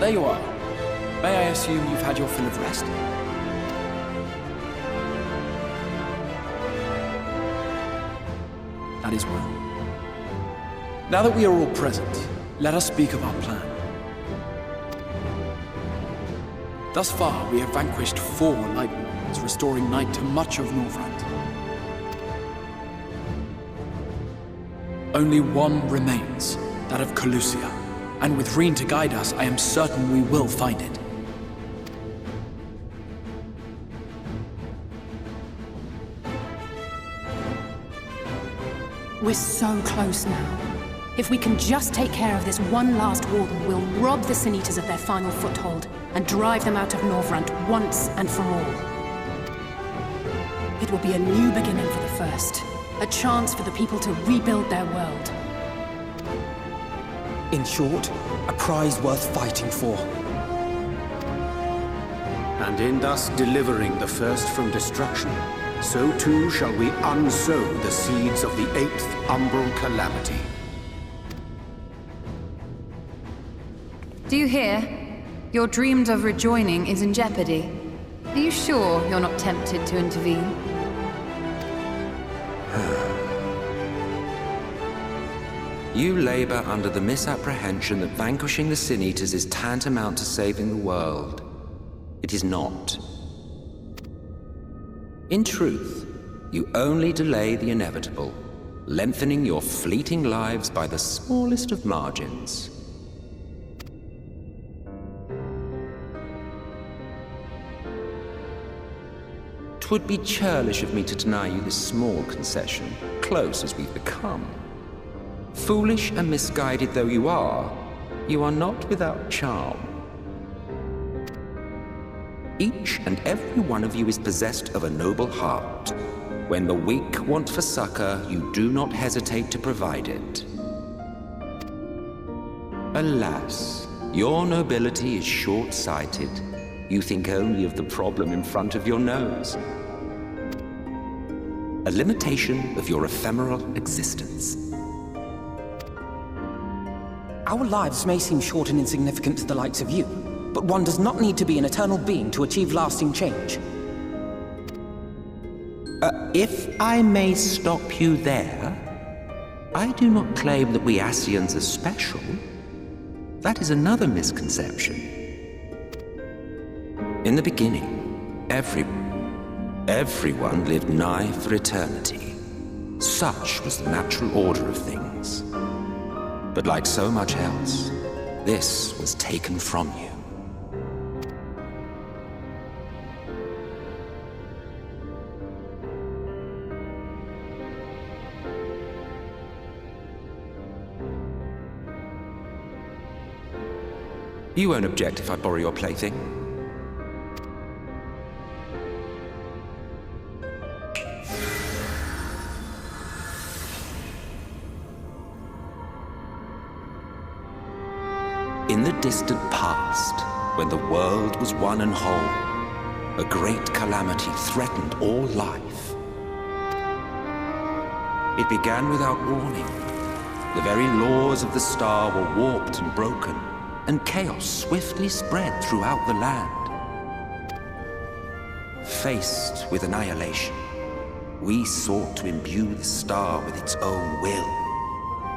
There you are. May I assume you've had your fill of rest? That is well. Now that we are all present, let us speak of our plan. Thus far, we have vanquished 4 light warriors, restoring night to much of Northrend. Only one remains, that of Calusia. And with Reen to guide us, I am certain we will find it. We're so close now. If we can just take care of this one last warden, we'll rob the Sin Eaters of their final foothold and drive them out of Northrend once and for all. It will be a new beginning for the First, a chance for the people to rebuild their world. In short, a prize worth fighting for. And in thus delivering the First from destruction, so too shall we unsow the seeds of the 8th umbral calamity. Do you hear? Your dreamed of rejoining is in jeopardy. Are you sure you're not tempted to intervene? You labor under the misapprehension that vanquishing the Sin Eaters is tantamount to saving the world. It is not. In truth, you only delay the inevitable, lengthening your fleeting lives by the smallest of margins. Twould be churlish of me to deny you this small concession, close as we've become. Foolish and misguided though you are not without charm. Each and every one of you is possessed of a noble heart. When the weak want for succor, you do not hesitate to provide it. Alas, your nobility is short-sighted. You think only of the problem in front of your nose. A limitation of your ephemeral existence. Our lives may seem short and insignificant to the likes of you, but one does not need to be an eternal being to achieve lasting change. If I may stop you there, I do not claim that we Ascians are special. That is another misconception. In the beginning, everyone lived nigh for eternity. Such was the natural order of things. But like so much else, this was taken from you. You won't object if I borrow your plaything? In the distant past, when the world was one and whole, a great calamity threatened all life. It began without warning. The very laws of the star were warped and broken, and chaos swiftly spread throughout the land. Faced with annihilation, we sought to imbue the star with its own will.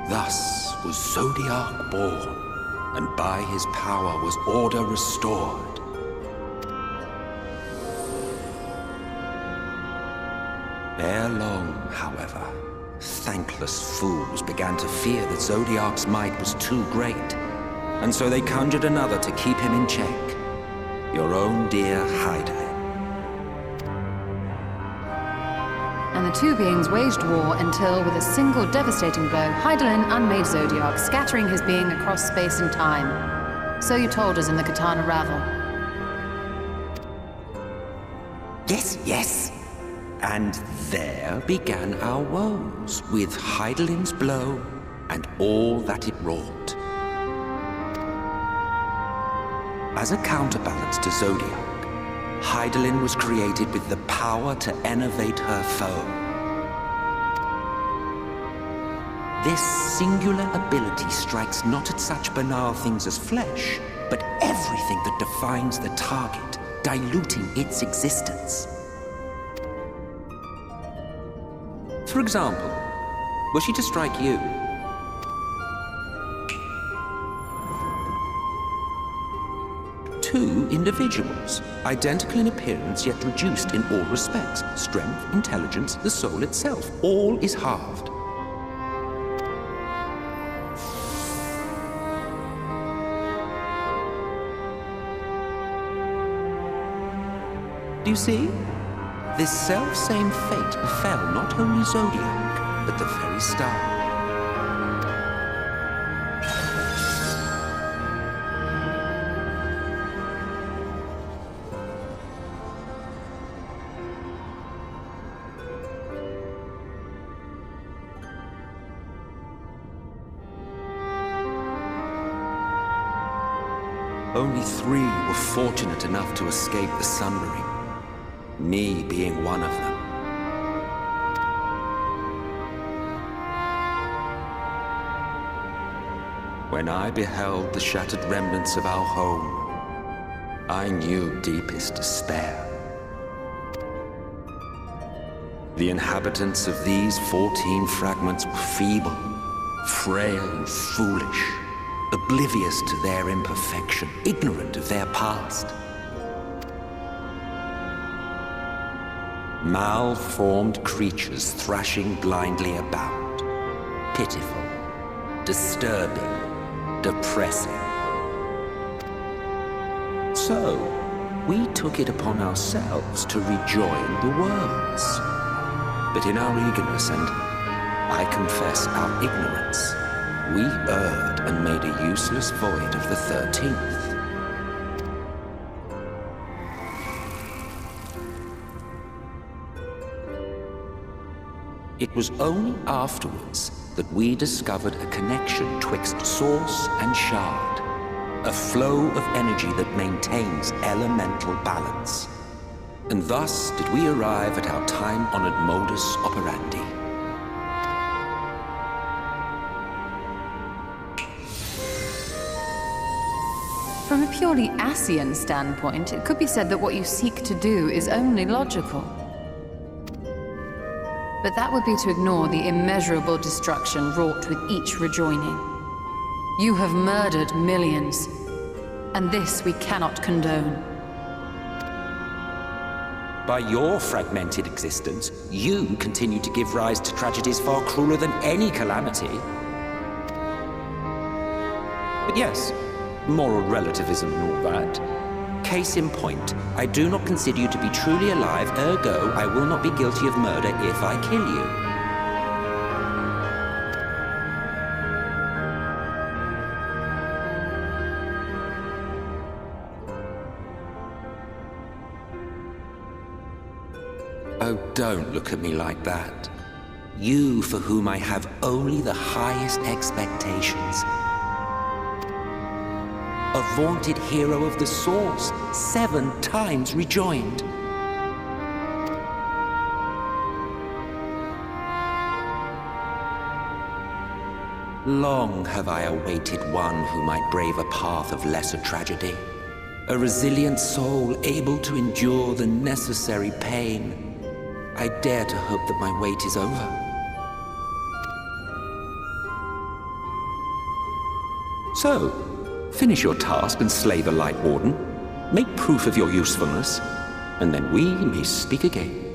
Thus was Zodiac born, and by his power was order restored. Ere long, however, thankless fools began to fear that Zodiac's might was too great, and so they conjured another to keep him in check. Your own dear Hydaelyn. And the two beings waged war until, with a single devastating blow, Hydaelyn unmade Zodiac, scattering his being across space and time. So you told us in the Katana Ravel. Yes, yes. And there began our woes, with Hydaelyn's blow and all that it wrought. As a counterbalance to Zodiac, Hydaelyn was created with the power to enervate her foe. This singular ability strikes not at such banal things as flesh, but everything that defines the target, diluting its existence. For example, were she to strike you, two individuals, identical in appearance yet reduced in all respects. Strength, intelligence, the soul itself, all is halved. Do you see? This self-same fate befell not only Zodiac, but the very star. Only 3 were fortunate enough to escape the sundering, me being one of them. When I beheld the shattered remnants of our home, I knew deepest despair. The inhabitants of these 14 fragments were feeble, frail and foolish, oblivious to their imperfection, ignorant of their past. Malformed creatures thrashing blindly about. Pitiful, disturbing, depressing. So, we took it upon ourselves to rejoin the worlds. But in our eagerness and, I confess, our ignorance, we erred and made a useless void of the 13th. It was only afterwards that we discovered a connection twixt source and shard, a flow of energy that maintains elemental balance. And thus did we arrive at our time-honored modus operandi. From a purely Ascian standpoint, it could be said that what you seek to do is only logical. But that would be to ignore the immeasurable destruction wrought with each rejoining. You have murdered millions, and this we cannot condone. By your fragmented existence, you continue to give rise to tragedies far crueler than any calamity. But yes, moral relativism and all that. Case in point, I do not consider you to be truly alive, ergo, I will not be guilty of murder if I kill you. Oh, don't look at me like that. You for whom I have only the highest expectations. A vaunted hero of the Source, 7 times rejoined. Long have I awaited one who might brave a path of lesser tragedy. A resilient soul able to endure the necessary pain. I dare to hope that my wait is over. So, finish your task and slay the Light Warden. Make proof of your usefulness, and then we may speak again.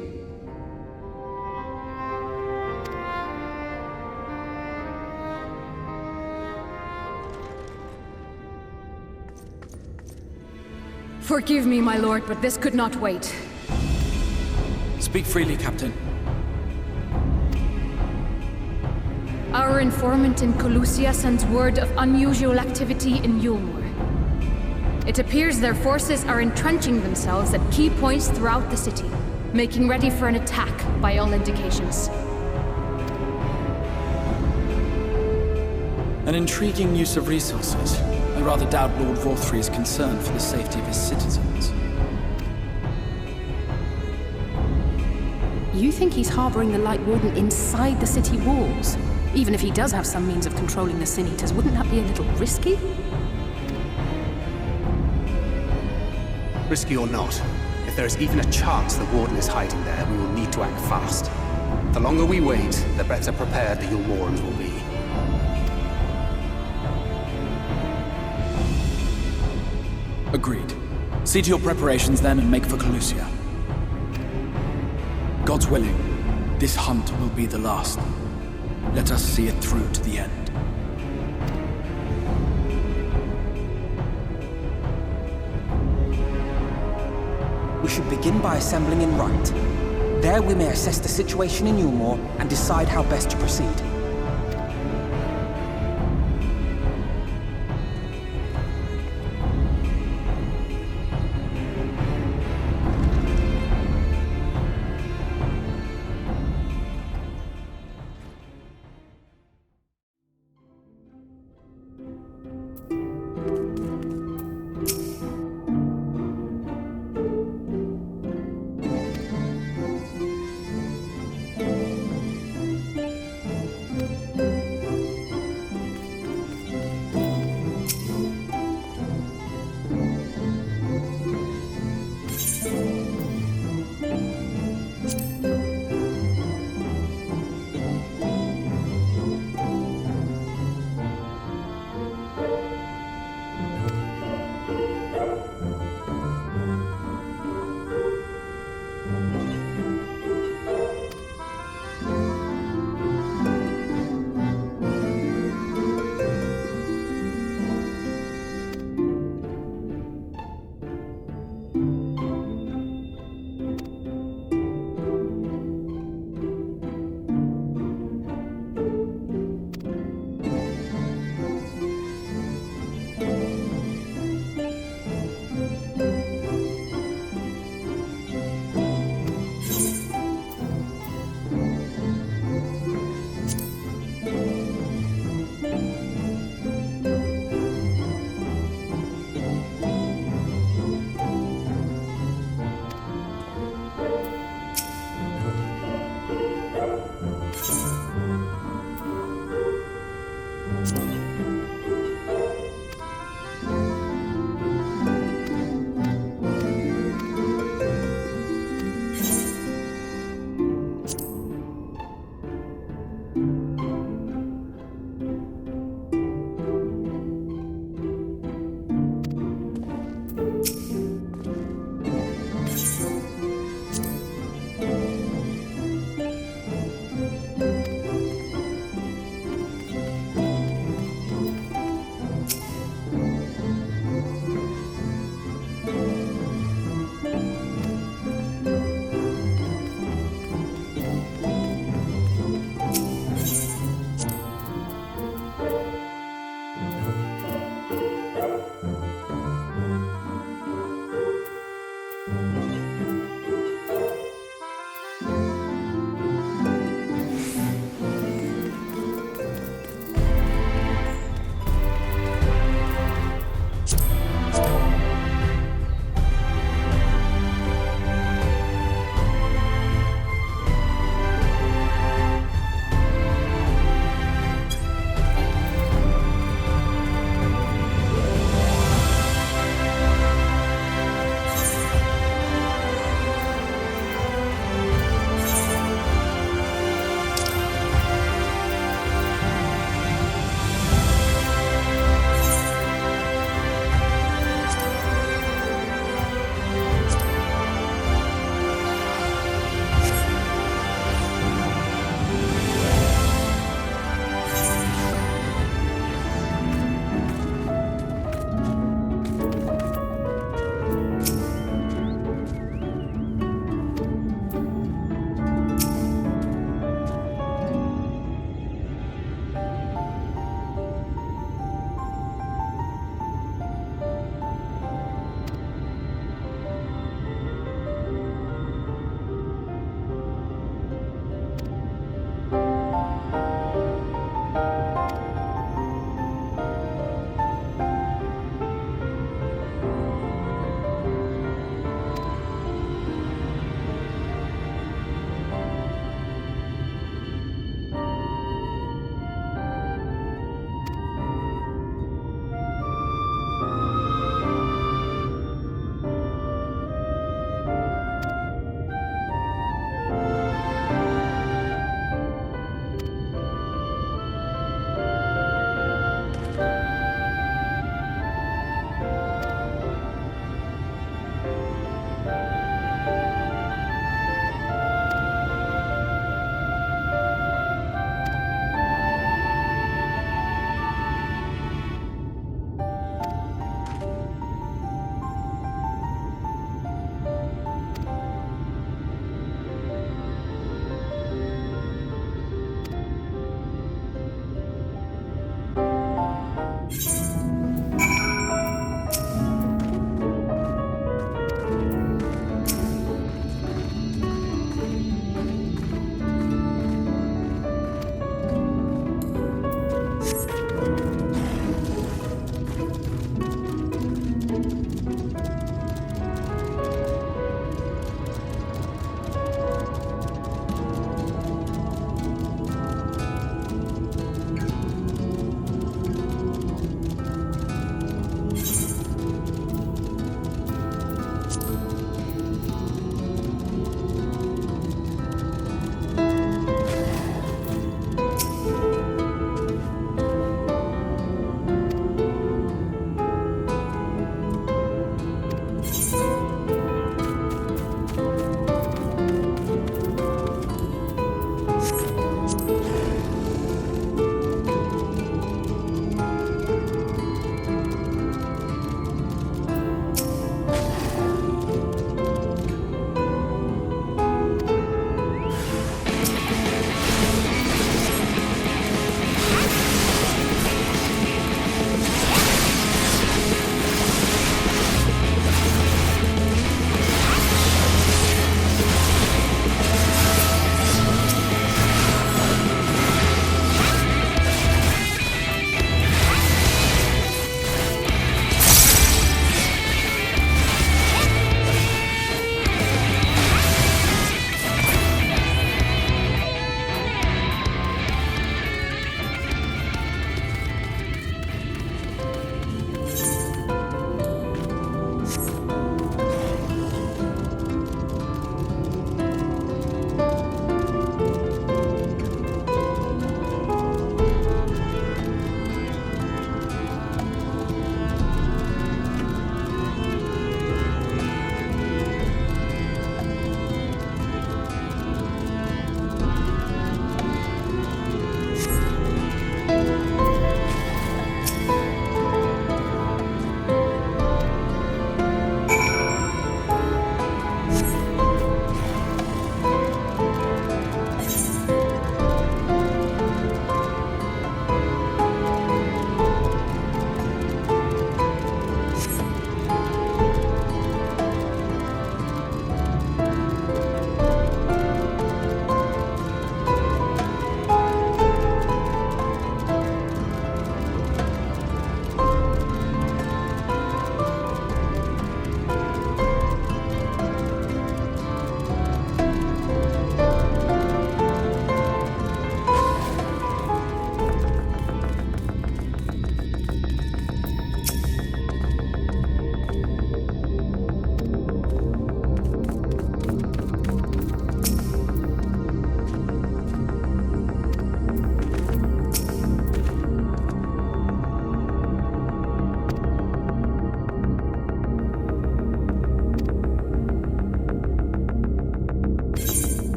Forgive me, my lord, but this could not wait. Speak freely, Captain. Our informant in Colusia sends word of unusual activity in Eulmore. It appears their forces are entrenching themselves at key points throughout the city, making ready for an attack by all indications. An intriguing use of resources. I rather doubt Lord Vorthry is concerned for the safety of his citizens. You think he's harboring the Light Warden inside the city walls? Even if he does have some means of controlling the Sin Eaters, wouldn't that be a little risky? Risky or not, if there is even a chance the Warden is hiding there, we will need to act fast. The longer we wait, the better prepared the Eulmorans will be. Agreed. See to your preparations then and make for Colusia. God's willing, this hunt will be the last. Let us see it through to the end. We should begin by assembling in Rite. There we may assess the situation in Eulmore and decide how best to proceed.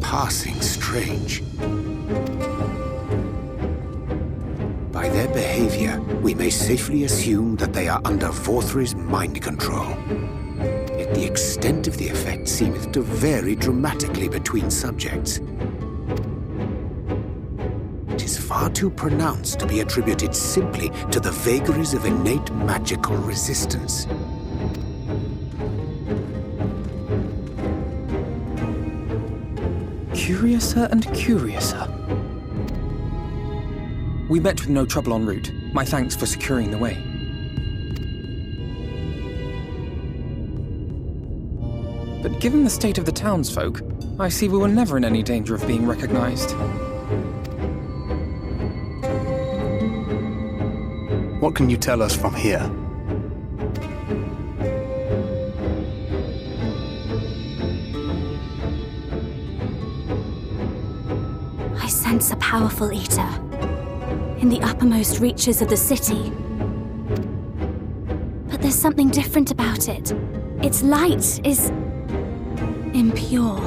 passing strange. By their behavior, we may safely assume that they are under Vorthri's mind control. Yet the extent of the effect seemeth to vary dramatically between subjects. It is far too pronounced to be attributed simply to the vagaries of innate magical resistance. Curiouser and curiouser. We met with no trouble en route. My thanks for securing the way. But given the state of the townsfolk, I see we were never in any danger of being recognized. What can you tell us from here? I sense a powerful eater in the uppermost reaches of the city. But there's something different about it. Its light is impure.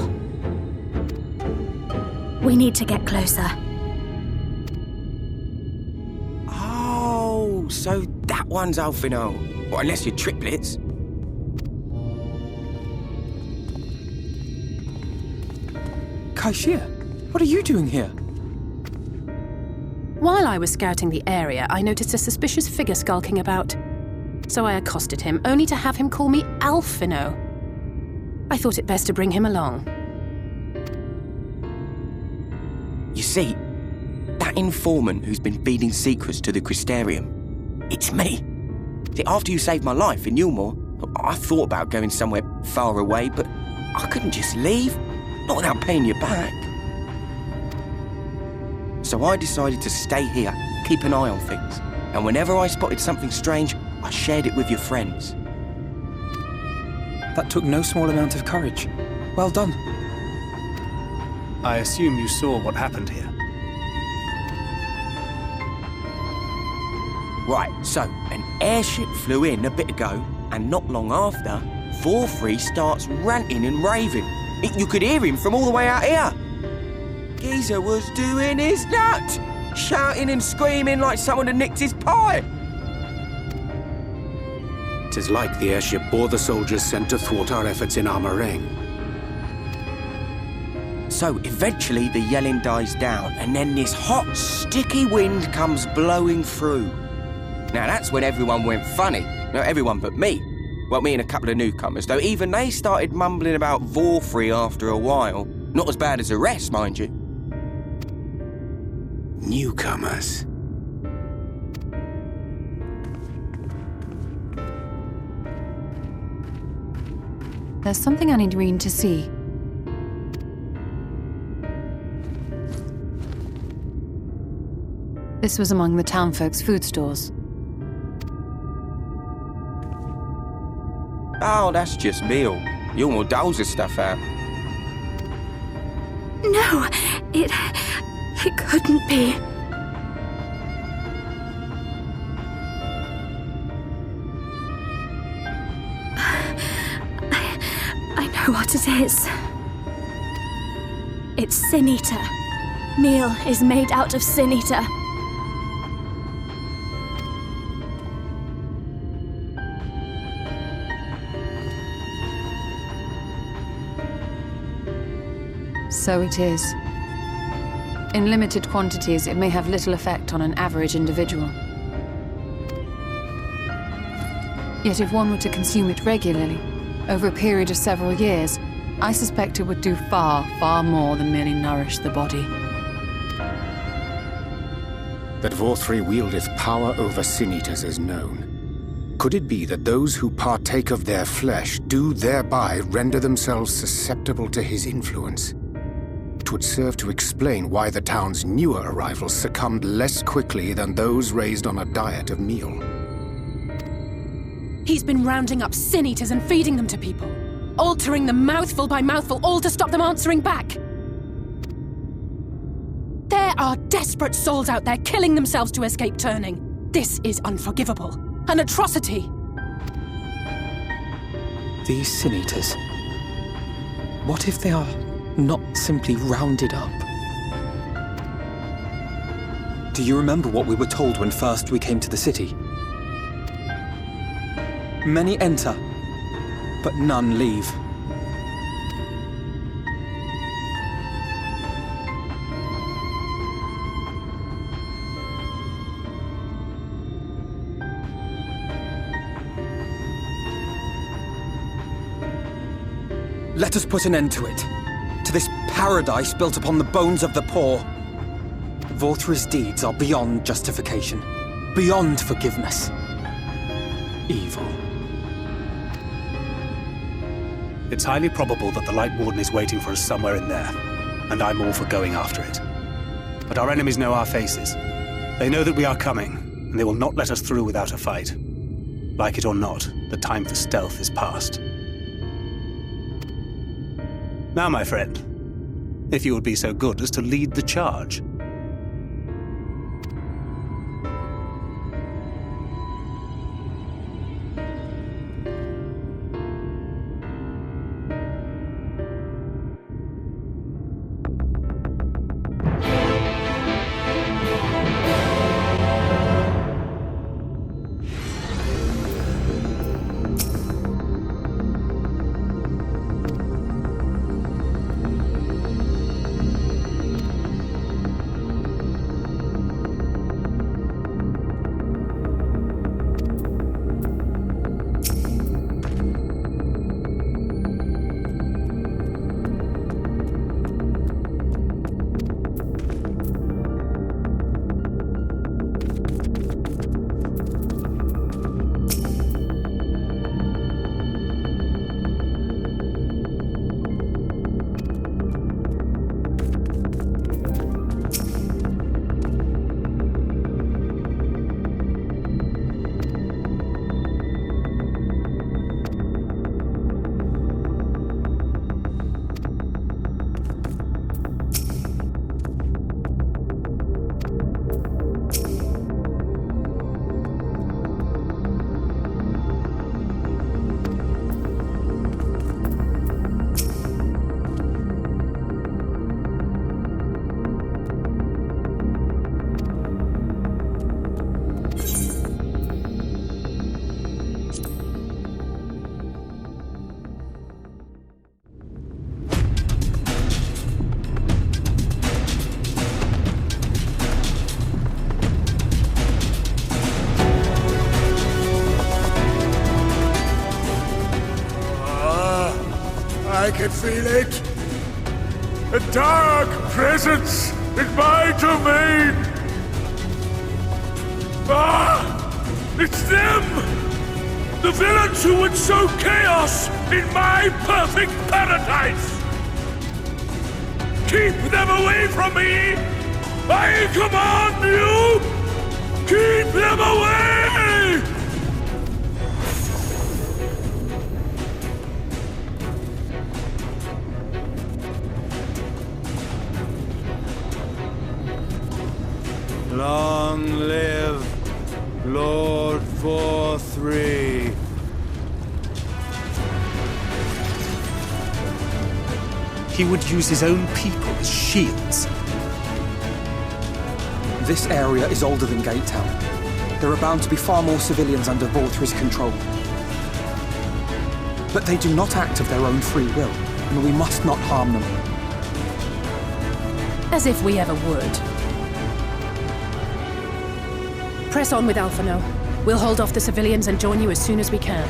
We need to get closer. Oh, so that one's Alphino. Well, unless you're triplets. Kaishia, what are you doing here? While I was scouting the area, I noticed a suspicious figure skulking about. So I accosted him, only to have him call me Alphino. I thought it best to bring him along. You see, that informant who's been feeding secrets to the Crystarium, it's me. See, after you saved my life in Eulmore, I thought about going somewhere far away, but I couldn't just leave, not without paying you back. So I decided to stay here, keep an eye on things, and whenever I spotted something strange, I shared it with your friends. That took no small amount of courage. Well done. I assume you saw what happened here. Right, so an airship flew in a bit ago, and not long after, Vorthri starts ranting and raving. You could hear him from all the way out here. Geezer was doing his nut, shouting and screaming like someone had nicked his pie. 'Tis like the airship bore the soldiers sent to thwart our efforts in Armorang. So eventually the yelling dies down, and then this hot, sticky wind comes blowing through. Now that's when everyone went funny. No, everyone but me. Well, me and a couple of newcomers, though even they started mumbling about Vorthri after a while. Not as bad as the rest, mind you. Newcomers. There's something I need Reen to see. This was among the townfolk's food stores. Oh, that's just meal. Eulmore doles the stuff out. No, it couldn't be. I know what it is. It's Sin Eater. Meal is made out of Sin Eater. So it is. In limited quantities, it may have little effect on an average individual. Yet if one were to consume it regularly, over a period of several years, I suspect it would do far, far more than merely nourish the body. That Vorthri wieldeth power over sin-eaters is known. Could it be that those who partake of their flesh do thereby render themselves susceptible to his influence? It would serve to explain why the town's newer arrivals succumbed less quickly than those raised on a diet of meal. He's been rounding up sin eaters and feeding them to people, altering them mouthful by mouthful, all to stop them answering back. There are desperate souls out there killing themselves to escape turning. This is unforgivable. An atrocity. These sin-eaters. What if they are not simply rounded up. Do you remember what we were told when first we came to the city? Many enter, but none leave. Let us put an end to it. To this paradise built upon the bones of the poor. Vorthra's deeds are beyond justification, beyond forgiveness. Evil. It's highly probable that the Light Warden is waiting for us somewhere in there, and I'm all for going after it. But our enemies know our faces. They know that we are coming, and they will not let us through without a fight. Like it or not, the time for stealth is past. Now, my friend, if you would be so good as to lead the charge. I can feel it. A dark presence in my domain. Ah! It's them! The villains who would sow chaos in my perfect paradise! Keep them away from me! I command you! Keep them away! Long live Lord 4-3. He would use his own people as shields. This area is older than Gate Town. There are bound to be far more civilians under Vorthra's control. But they do not act of their own free will, and we must not harm them. As if we ever would. Press on with Alphino. We'll hold off the civilians and join you as soon as we can.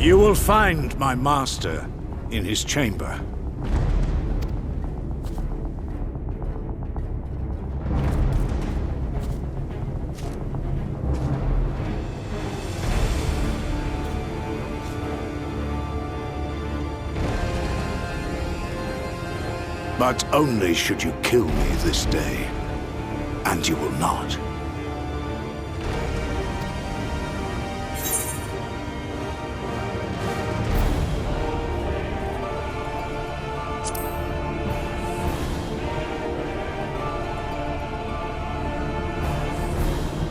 You will find my master in his chamber. But only should you kill me this day. And you will not.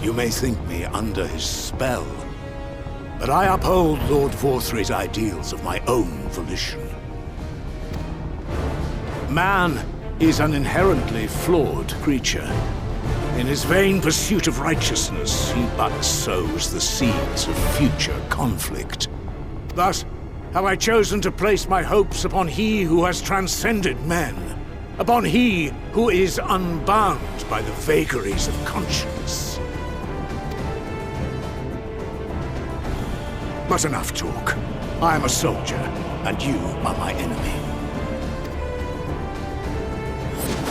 You may think me under his spell, but I uphold Lord Vorthry's ideals of my own volition. Man is an inherently flawed creature. In his vain pursuit of righteousness, he but sows the seeds of future conflict. Thus have I chosen to place my hopes upon he who has transcended men, upon he who is unbound by the vagaries of conscience. But enough talk. I am a soldier, and you are my enemy.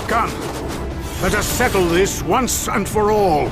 Come, let us settle this once and for all.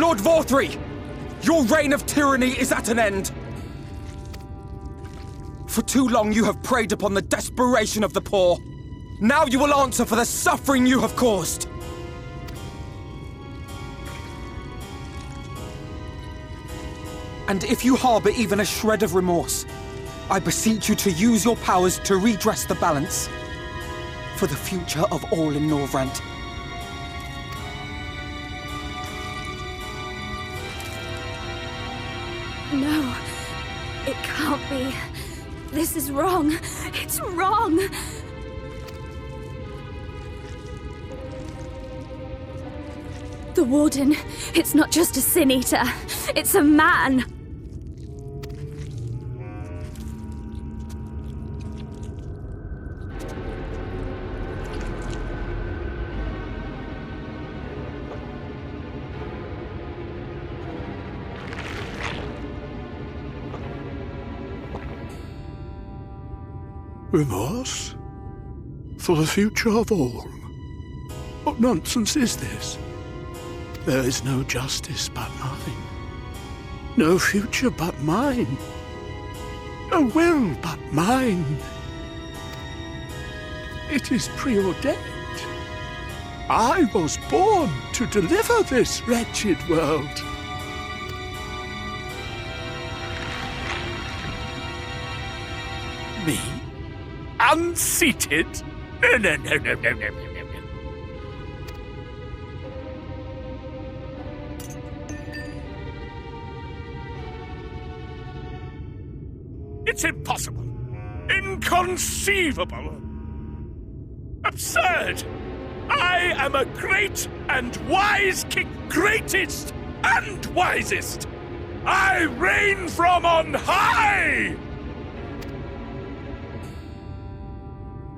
Lord Vorthri! Your reign of tyranny is at an end! For too long you have preyed upon the desperation of the poor. Now you will answer for the suffering you have caused! And if you harbor even a shred of remorse, I beseech you to use your powers to redress the balance for the future of all in Norvrant. No, it can't be. This is wrong. It's wrong. The Warden, it's not just a Sin Eater. It's a man. Remorse? For the future of all? What nonsense is this? There is no justice but mine. No future but mine. No will but mine. It is preordained. I was born to deliver this wretched world. Me? Unseated? No. It's impossible. Inconceivable. Absurd. I am a great and wise king. Greatest and wisest. I reign from on high.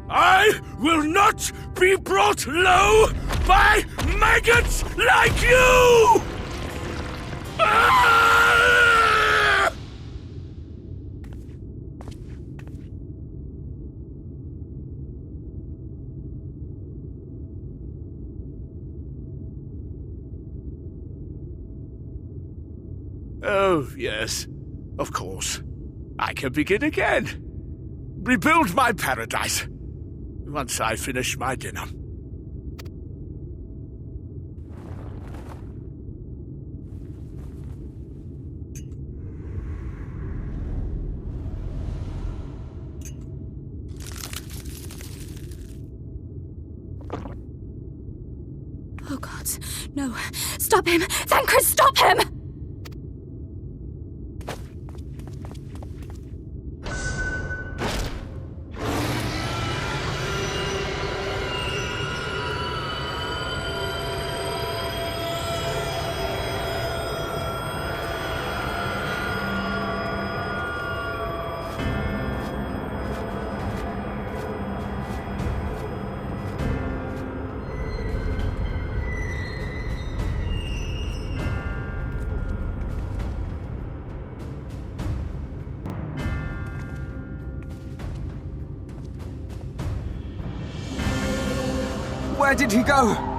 I will not be brought low by maggots like you! Ah! Oh, yes. Of course. I can begin again. Rebuild my paradise. Once I finish my dinner. Oh God, no. Stop him! Thancred, stop him! Where did he go?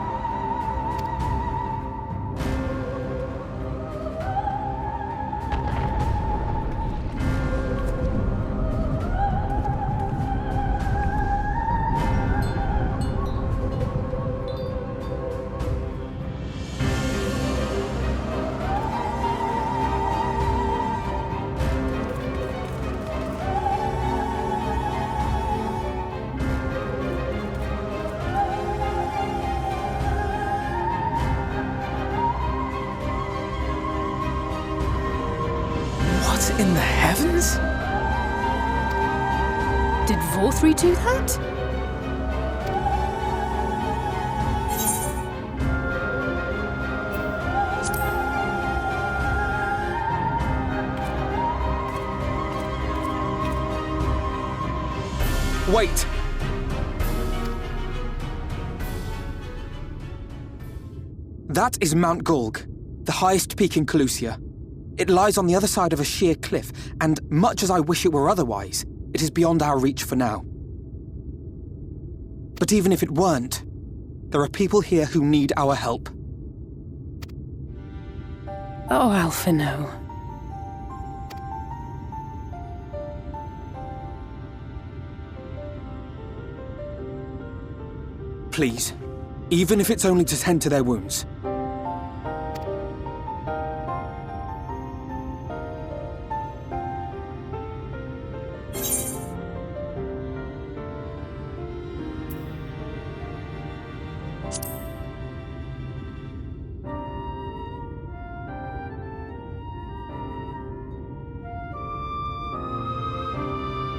In the heavens? Did Vorthri do that? Wait! That is Mount Golg, the highest peak in Calusia. It lies on the other side of a sheer cliff, and much as I wish it were otherwise, it is beyond our reach for now. But even if it weren't, there are people here who need our help. Oh, Alphino. Please, even if it's only to tend to their wounds.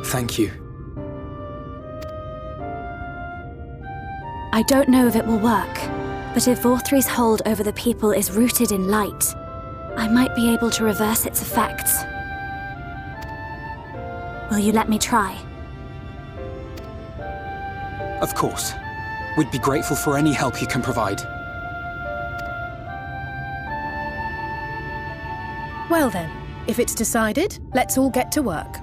Thank you. I don't know if it will work, but if Vorthri's hold over the people is rooted in light, I might be able to reverse its effects. Will you let me try? Of course. We'd be grateful for any help you can provide. Well then, if it's decided, let's all get to work.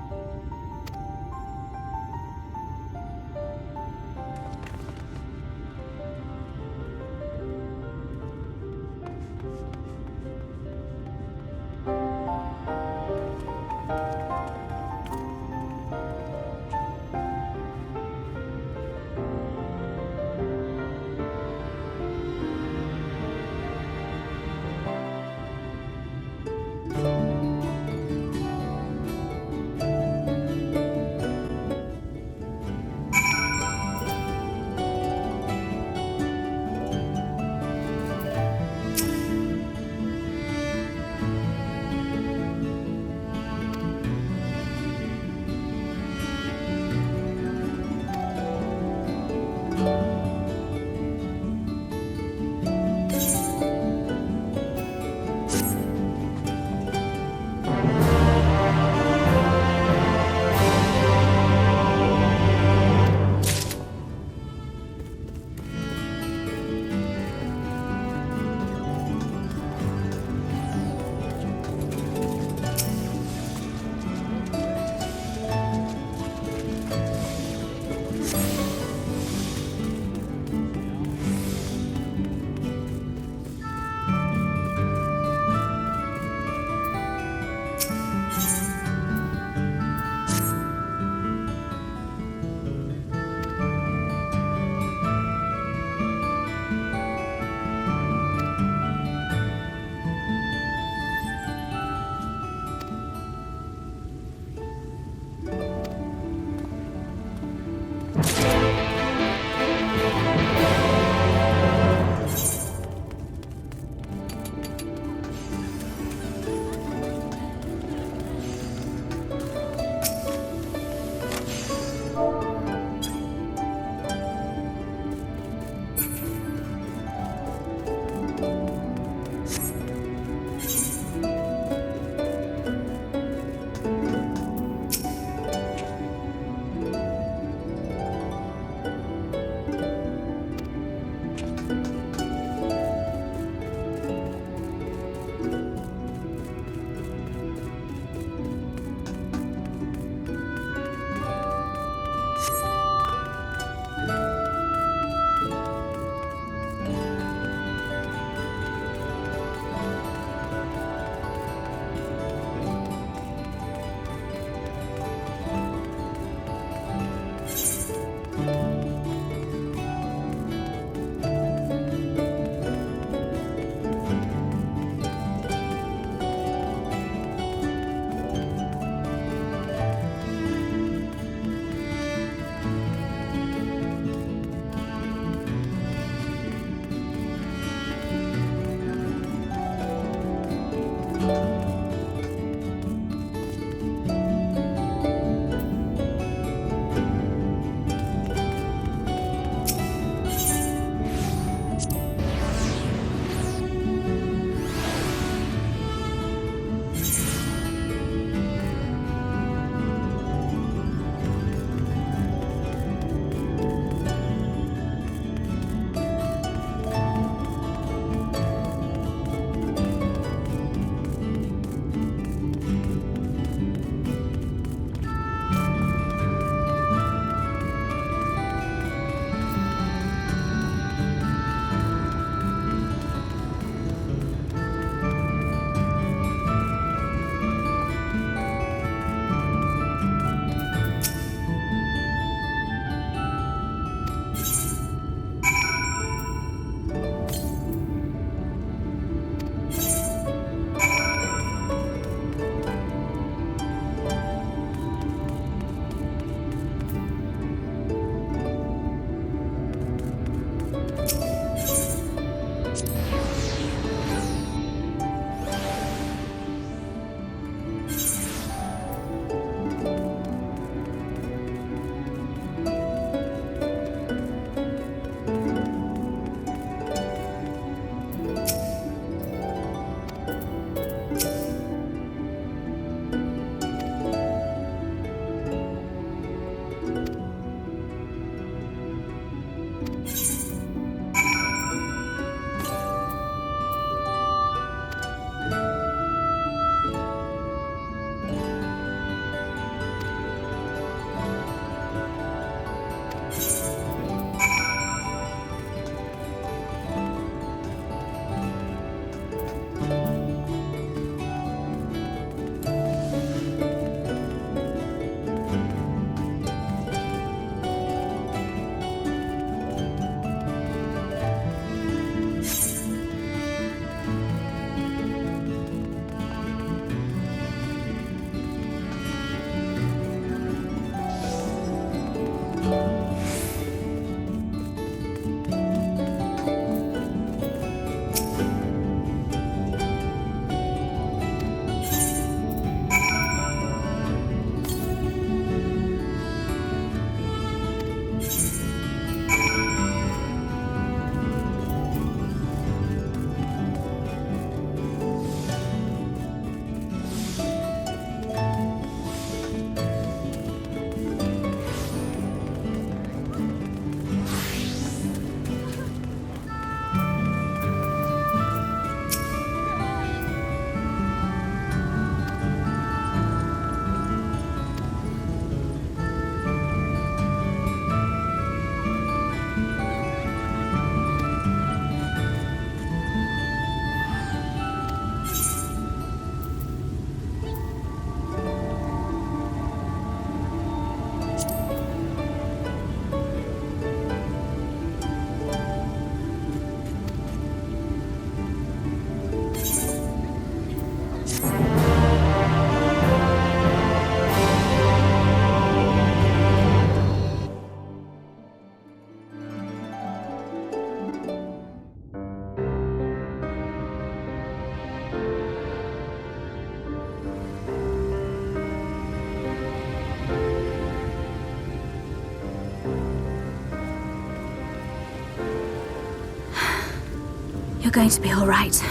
going to be all right.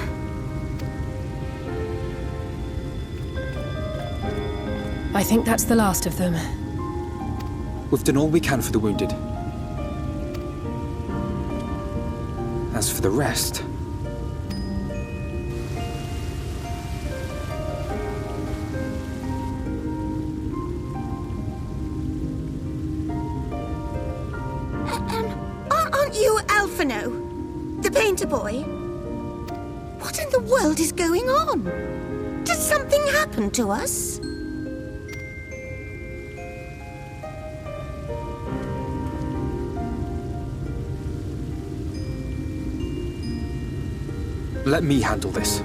I think that's the last of them. We've done all we can for the wounded. As for the rest... Aren't you Alphino? The painter boy? What in the world is going on? Did something happen to us? Let me handle this.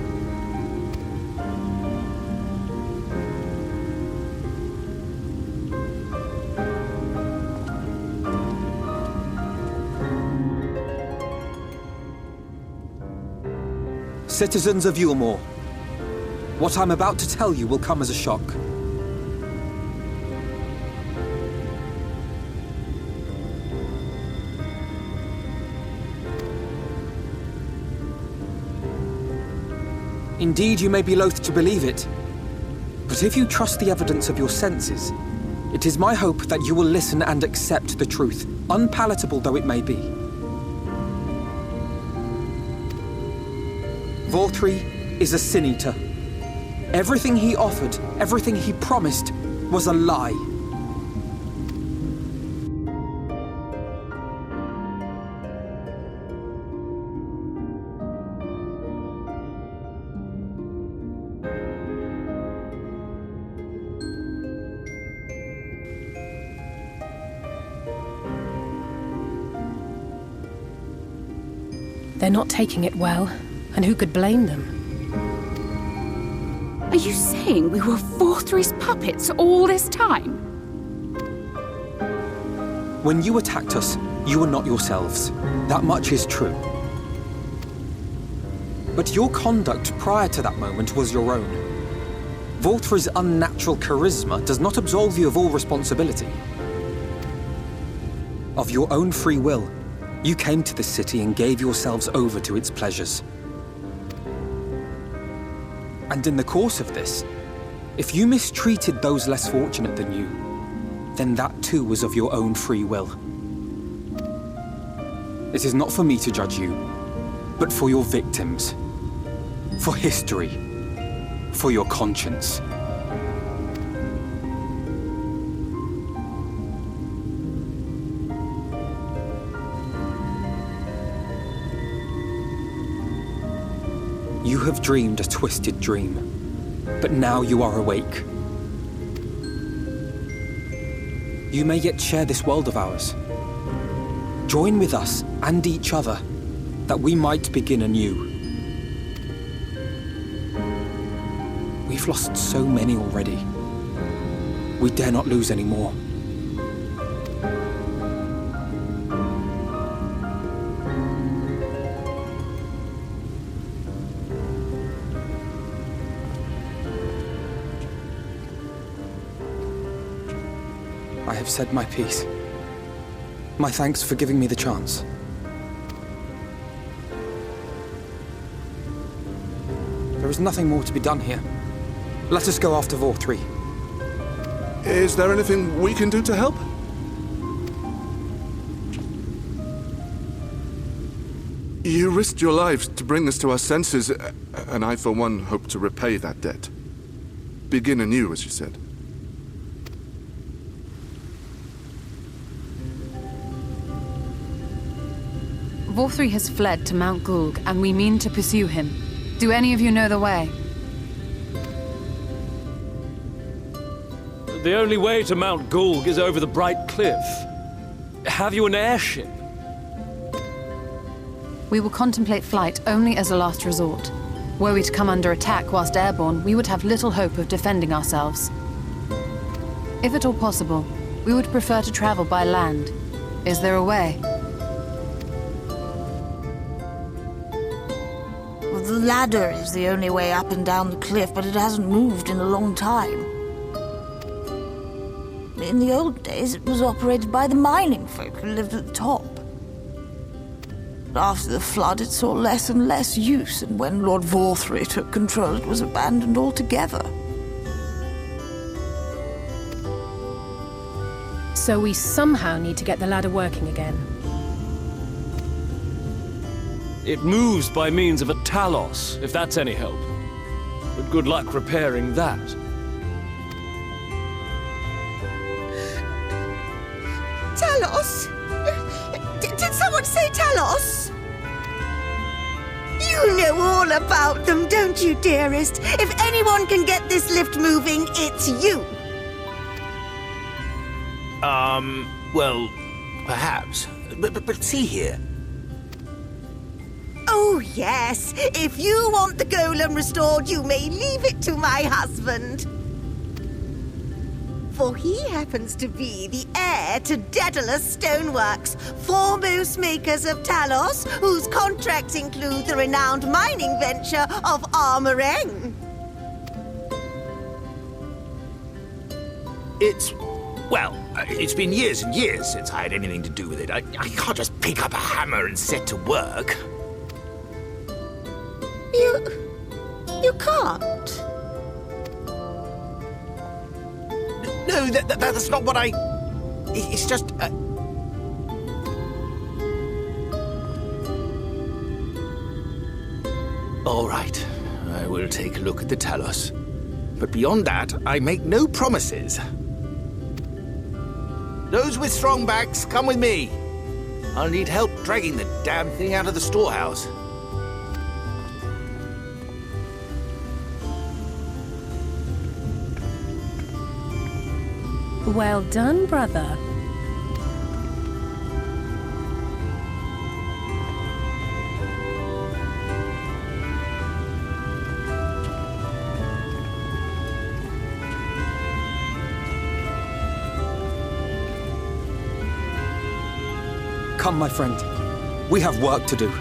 Citizens of Eulmore, what I'm about to tell you will come as a shock. Indeed, you may be loath to believe it, but if you trust the evidence of your senses, it is my hope that you will listen and accept the truth, unpalatable though it may be. Vorthree is a sin-eater. Everything he offered, everything he promised, was a lie. They're not taking it well, and who could blame them? Are you saying we were Vorthree's puppets all this time? When you attacked us, you were not yourselves. That much is true. But your conduct prior to that moment was your own. Vorthree's unnatural charisma does not absolve you of all responsibility. Of your own free will, you came to this city and gave yourselves over to its pleasures. And in the course of this, if you mistreated those less fortunate than you, then that too was of your own free will. It is not for me to judge you, but for your victims, for history, for your conscience. You have dreamed a twisted dream, but now you are awake. You may yet share this world of ours. Join with us and each other, that we might begin anew. We've lost so many already. We dare not lose any more. I have said my piece. My thanks for giving me the chance. There is nothing more to be done here. Let us go after Vorthree. Is there anything we can do to help? You risked your lives to bring us to our senses, and I, for one, hope to repay that debt. Begin anew, as you said. Vorthree has fled to Mount Gulg, and we mean to pursue him. Do any of you know the way? The only way to Mount Gulg is over the Bright Cliff. Have you an airship? We will contemplate flight only as a last resort. Were we to come under attack whilst airborne, we would have little hope of defending ourselves. If at all possible, we would prefer to travel by land. Is there a way? The ladder is the only way up and down the cliff, but it hasn't moved in a long time. In the old days, it was operated by the mining folk who lived at the top. After the flood, it saw less and less use, and when Lord Vorthry took control, it was abandoned altogether. So we somehow need to get the ladder working again. It moves by means of a talos, if that's any help. But good luck repairing that. Talos? Did someone say Talos? You know all about them, don't you, dearest? If anyone can get this lift moving, it's you. Well, perhaps. But see here. Oh, yes. If you want the golem restored, you may leave it to my husband. For he happens to be the heir to Daedalus Stoneworks, foremost makers of Talos, whose contracts include the renowned mining venture of Armoreng. It's been years and years since I had anything to do with it. I can't just pick up a hammer and set to work. You can't? No, that's not what I... It's just... All right, I will take a look at the Talos. But beyond that, I make no promises. Those with strong backs, come with me. I'll need help dragging the damn thing out of the storehouse. Well done, brother. Come, my friend. We have work to do.